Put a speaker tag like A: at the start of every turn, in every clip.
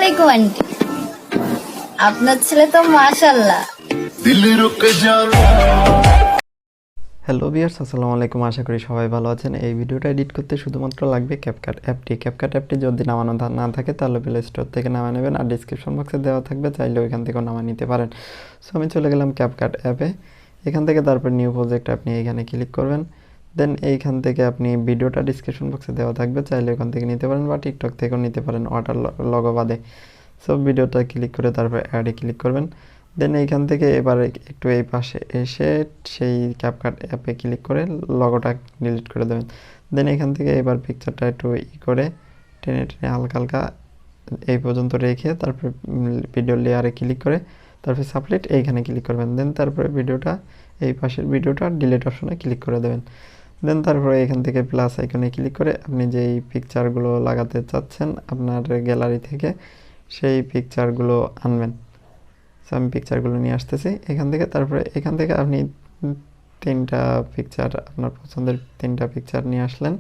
A: আলাইকুম আন্টি, আপনার ছেলে তো মাশাআল্লাহ।
B: হ্যালো ভিউয়ার্স, আসসালামু আলাইকুম। আশা করি সবাই ভালো আছেন। এই ভিডিওটা এডিট করতে শুধুমাত্র লাগবে ক্যাপকাট অ্যাপটি। ক্যাপকাট অ্যাপটি যদি নামানো না থাকে তাহলে প্লে স্টোর থেকে নামিয়ে নেবেন, আর ডিসক্রিপশন বক্সে দেওয়া থাকবে, চাইলে ওইখান থেকেও নামিয়ে নিতে পারেন। সো আমি চলে গেলাম ক্যাপকাট অ্যাপে। এখান থেকে তারপর নিউ প্রজেক্ট আপনি এখানে ক্লিক করবেন। দেন এইখান থেকে আপনি ভিডিওটা ডিসক্রিপশন বক্সে দেওয়া থাকবে, চাইলে ওখান থেকে নিতে পারেন বা টিকটক থেকেও নিতে পারেন ওয়াটার লগো বাদে। সো ভিডিওটা ক্লিক করে তারপর অ্যাডে ক্লিক করবেন। দেন এইখান থেকে এবার একটু এই পাশে এসে সেই ক্যাপকাট অ্যাপে ক্লিক করে লগোটা ডিলিট করে দেবেন। দেন এখান থেকে এবার পিকচারটা একটু করে টেনে টেনে হালকা হালকা এই পর্যন্ত রেখে তারপর ভিডিও লেয়ারে ক্লিক করে তারপর সাবলেট এইখানে ক্লিক করবেন। দেন তারপরে ভিডিওটা এই পাশের ভিডিওটা ডিলিট অপশনে ক্লিক করে দেবেন। দেন তারপরে এখান থেকে প্লাস আইকনে ক্লিক করে আপনি যেই পিকচারগুলো লাগাতে চাচ্ছেন আপনার গ্যালারি থেকে সেই পিকচারগুলো আনবেন। সো আমি পিকচারগুলো নিয়ে আসতেছি এখান থেকে। তারপরে এখান থেকে আপনি তিনটা পিকচার, আপনার পছন্দের তিনটা পিকচার নিয়ে আসলেন।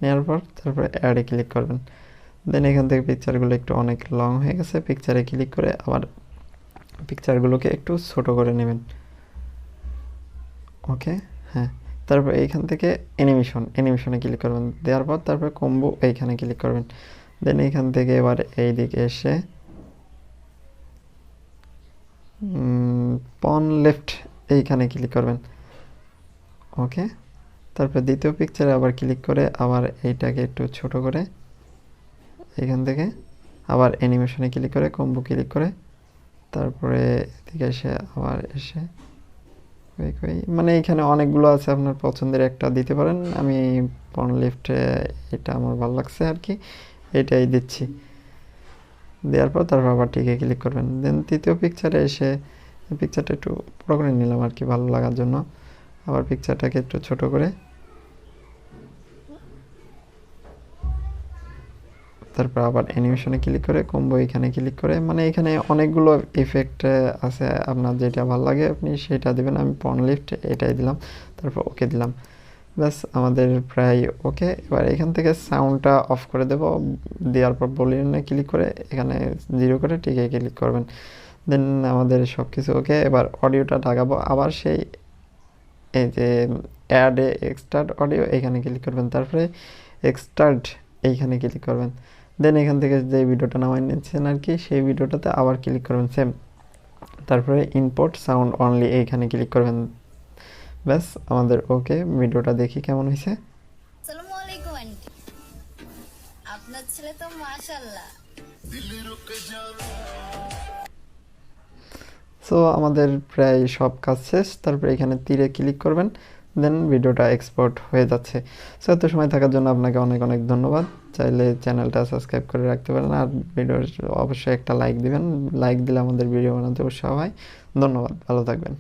B: নেওয়ার পর তারপরে অ্যাডে ক্লিক করবেন। দেন এখান থেকে পিকচারগুলো একটু অনেক লং হয়ে গেছে, পিকচারে ক্লিক করে আবার পিকচারগুলোকে একটু ছোট করে নেবেন। ওকে, হ্যাঁ। তারপর এইখান থেকে অ্যানিমেশনে ক্লিক করবেন। দেওয়ার পর তারপরে কম্বো এইখানে ক্লিক করবেন। দেন এইখান থেকে এবার এই দিকে এসে পন লেফট এইখানে ক্লিক করবেন। ওকে, তারপর দ্বিতীয় পিকচারে আবার ক্লিক করে আবার এইটাকে একটু ছোট করে এখান থেকে আবার অ্যানিমেশনে ক্লিক করে কম্বো ক্লিক করে তারপরে এদিকে এসে আবার এসে মানে এইখানে অনেকগুলো আছে, আপনার পছন্দের একটা দিতে পারেন। আমি পন লেফটে এটা আমার ভালো লাগছে আর কি, এটাই দিচ্ছি। দেওয়ার পর তারপর আবার টিকে ক্লিক করবেন। দেন তৃতীয় পিকচারে এসে পিকচারটা একটু বড় করে নিলাম আর কি ভালো লাগার জন্য। আবার পিকচারটাকে একটু ছোট করে তারপর আবার অ্যানিমেশনে ক্লিক করে কম্বো এখানে ক্লিক করে, মানে এখানে অনেকগুলো ইফেক্ট আছে, আপনার যেটা ভালো লাগে আপনি সেটা দেবেন। আমি পন লিফট এটাই দিলাম, তারপর ওকে দিলাম। ব্যাস আমাদের প্রায় ওকে। এবার এখান থেকে সাউন্ডটা অফ করে দেব। দেওয়ার পর ভলিউমে ক্লিক করে এখানে 0 করে টিকে ক্লিক করবেন। দেন আমাদের সব কিছু ওকে। এবার অডিওটা লাগাবো আবার সেই এই যে অ্যাডে এক্সট্রাক্ট অডিও এইখানে ক্লিক করবেন, তারপরে এক্সট্রাক্ট এইখানে ক্লিক করবেন। দেন এখান থেকে যে ভিডিওটা নামাই নিচ্ছেন আর কি সেই ভিডিওটাতে আবার ক্লিক করবেন সেম, তারপরে ইম্পোর্ট সাউন্ড অনলি এইখানে ক্লিক করবেন। ব্যাস আমাদের ওকে। ভিডিওটা দেখি কেমন হয়েছে।
A: আসসালামু আলাইকুম আন্টি, আপনার ছেলে তো মাশাআল্লাহ।
B: সো আমাদের প্রায় সব কাজ শেষ। তারপরে এখানে তীরে ক্লিক করবেন, দেন ভিডিওটা এক্সপোর্ট হয়ে যাচ্ছে। সো এত সময় থাকার জন্য আপনাকে অনেক অনেক ধন্যবাদ। চাইলে চ্যানেলটা সাবস্ক্রাইব করে রাখতে পারেন, আর ভিডিওর অবশ্যই একটা লাইক দিবেন। লাইক দিলে আমাদের ভিডিও বানাতে উৎসাহ হয়। ধন্যবাদ, ভালো থাকবেন।